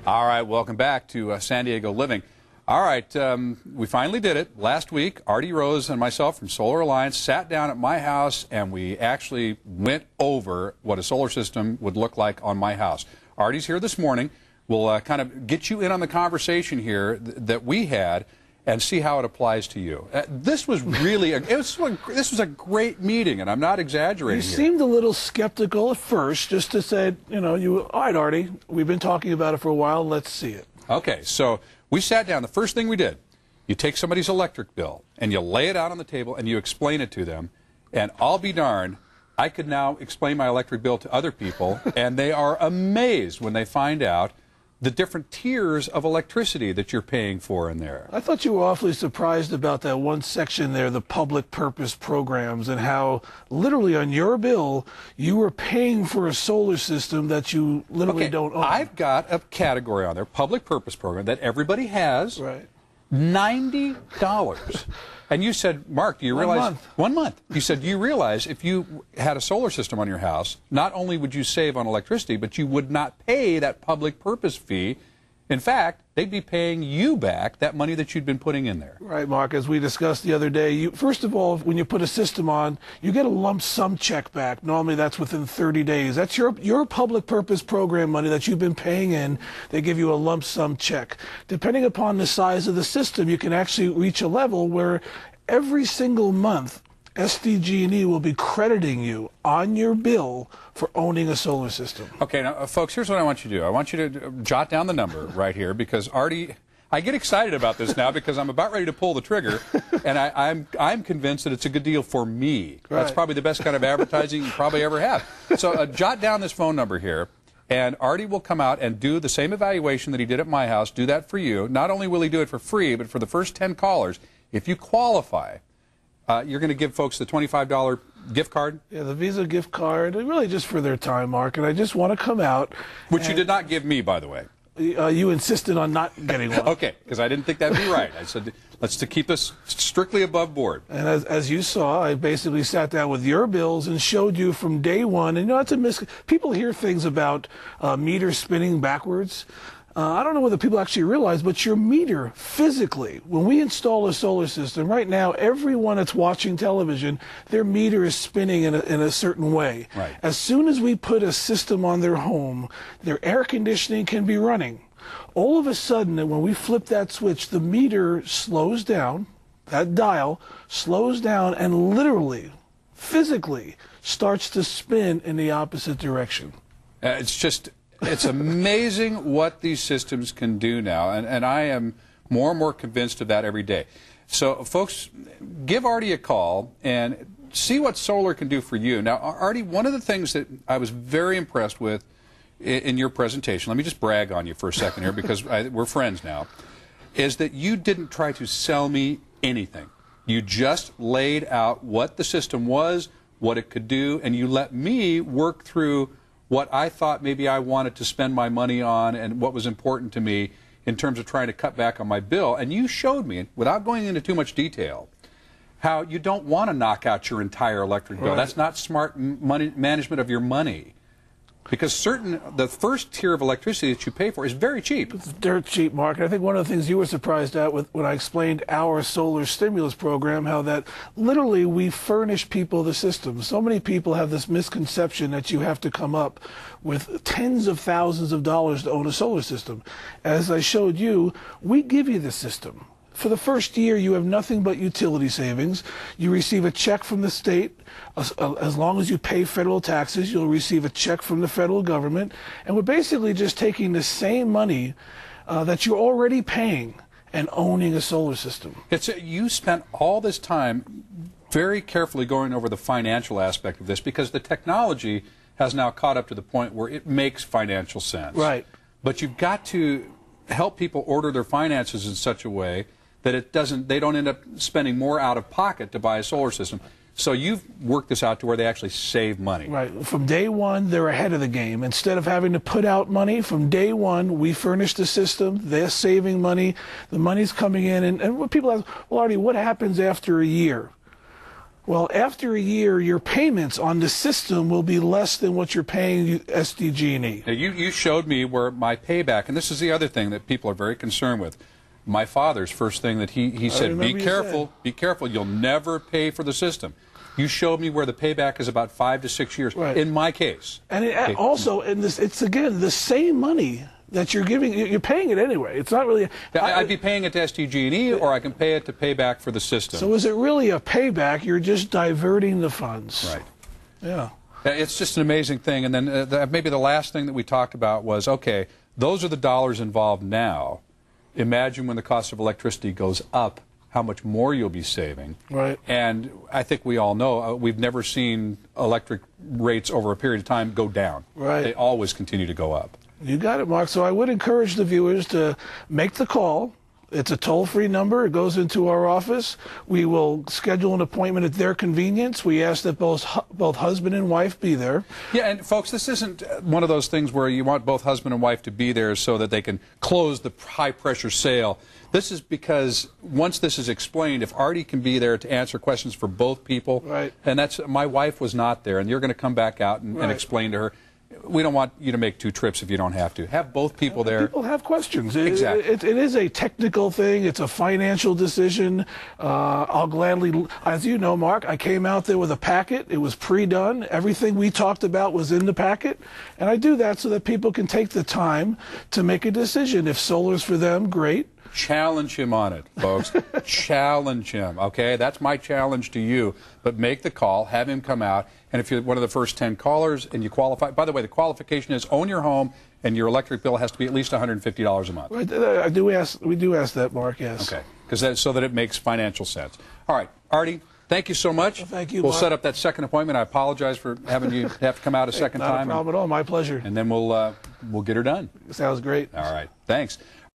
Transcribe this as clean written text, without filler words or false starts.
All right, welcome back to San Diego Living. All right, we finally did it. Last week, Artie Rose and myself from Solar Alliance sat down at my house and we actually went over what a solar system would look like on my house. Artie's here this morning. We'll kind of get you in on the conversation here that we had and see how it applies to you. This was really, this was a great meeting, and I'm not exaggerating You here. seemed a little skeptical at first, just to say, all right, Artie, we've been talking about it for a while, let's see it. Okay, so we sat down. The first thing we did, you take somebody's electric bill, and you lay it out on the table, and you explain it to them, and I'll be darned, I could now explain my electric bill to other people, and they are amazed when they find out the different tiers of electricity that you're paying for in there. I thought you were awfully surprised about that one section there, the public purpose programs, and how literally on your bill you were paying for a solar system that you literally don't own. I've got a category on there, public purpose program, that everybody has. Right. $90. And you said, Mark, do you realize? 1 month. 1 month. You said, do you realize if you had a solar system on your house, not only would you save on electricity, but you would not pay that public purpose fee. In fact, they'd be paying you back that money that you'd been putting in there. Right, Mark, as we discussed the other day, first of all, when you put a system on, you get a lump sum check back. Normally that's within 30 days. That's your public purpose program money that you've been paying in. They give you a lump sum check. Depending upon the size of the system, you can actually reach a level where every single month SDG&E will be crediting you on your bill for owning a solar system. Okay, now, folks, here's what I want you to do. I want you to jot down the number right here, because Artie, I get excited about this now because I'm about ready to pull the trigger, and I'm convinced that it's a good deal for me. Right. That's probably the best kind of advertising you probably ever have. So jot down this phone number here, and Artie will come out and do the same evaluation that he did at my house, do that for you. Not only will he do it for free, but for the first 10 callers, if you qualify, you're going to give folks the $25 gift card? Yeah, the Visa gift card, really just for their time, Mark. And I just want to come out. Which you did not give me, by the way. You insisted on not getting one. Okay, because I didn't think that'd be right. I said, let's keep this strictly above board. And as you saw, I basically sat down with your bills and showed you from day one. And it's people hear things about meters spinning backwards. I don't know whether people actually realize, but your meter physically, when we install a solar system, right now, everyone that's watching television, their meter is spinning in a certain way. Right. As soon as we put a system on their home, their air conditioning can be running. All of a sudden, when we flip that switch, the meter slows down, that dial slows down, and literally, physically, starts to spin in the opposite direction. It's amazing what these systems can do now, and I am more and more convinced of that every day. So, folks, give Artie a call and see what solar can do for you. Now, Artie, one of the things that I was very impressed with in your presentation, let me just brag on you for a second here because we're friends now, is that you didn't try to sell me anything. You just laid out what the system was, what it could do, and you let me work through what I thought maybe I wanted to spend my money on and what was important to me in terms of trying to cut back on my bill. And you showed me, without going into too much detail, how you don't want to knock out your entire electric bill. Right. That's not smart money management of your money. Because the first tier of electricity that you pay for is very cheap. It's dirt cheap, Mark. And I think one of the things you were surprised at when I explained our solar stimulus program, how that literally we furnish people the system. So many people have this misconception that you have to come up with tens of thousands of dollars to own a solar system. As I showed you, we give you the system. For the first year, you have nothing but utility savings. You receive a check from the state. As long as you pay federal taxes, you'll receive a check from the federal government. And we're basically just taking the same money that you're already paying and owning a solar system. You spent all this time very carefully going over the financial aspect of this because the technology has now caught up to the point where it makes financial sense. Right. But you've got to help people order their finances in such a way that they don't end up spending more out of pocket to buy a solar system. So you've worked this out to where they actually save money. Right. From day one, they're ahead of the game. Instead of having to put out money, from day one, we furnish the system. They're saving money. The money's coming in. And what people ask, well, Artie, what happens after a year? Well, after a year, your payments on the system will be less than what you're paying SDG&E. Now, you showed me where my payback, and this is the other thing that people are very concerned with. My father's first thing that he said, be careful, you'll never pay for the system. You showed me where the payback is about 5 to 6 years, in my case. And also, it's again, the same money that you're giving, you're paying it anyway. It's not really... I'd be paying it to SDG&E, or I can pay it to pay back for the system. So is it really a payback? You're just diverting the funds. Right. Yeah. It's just an amazing thing. And then maybe the last thing that we talked about was, okay, those are the dollars involved now. Imagine when the cost of electricity goes up, how much more you'll be saving. Right. And I think we all know we've never seen electric rates over a period of time go down. Right. They always continue to go up. You got it, Mark. So I would encourage the viewers to make the call. It's a toll-free number. It goes into our office. We will schedule an appointment at their convenience. We ask that both husband and wife be there. Yeah, and folks, this isn't one of those things where you want both husband and wife to be there so that they can close the high-pressure sale. This is because once this is explained, if Artie can be there to answer questions for both people, right. And that's, my wife was not there, and you're going to come back out and explain to her. We don't want you to make 2 trips if you don't have to. Have both people there. People have questions. Exactly. It is a technical thing. It's a financial decision. I'll gladly, as you know, Mark, I came out there with a packet. It was pre-done. Everything we talked about was in the packet. And I do that so that people can take the time to make a decision. If solar's for them, great. Challenge him on it, folks. Challenge him, okay? That's my challenge to you. But make the call, have him come out, and if you're one of the first 10 callers and you qualify, by the way, the qualification is own your home and your electric bill has to be at least $150 a month. Right, we do ask that, Mark, yes. Okay, because so that it makes financial sense. All right, Artie, thank you so much. Well, thank you, We'll Mark. set up that second appointment. I apologize for having you have to come out a second time. Not a problem at all. My pleasure. And then we'll get her done. Sounds great. All right, thanks.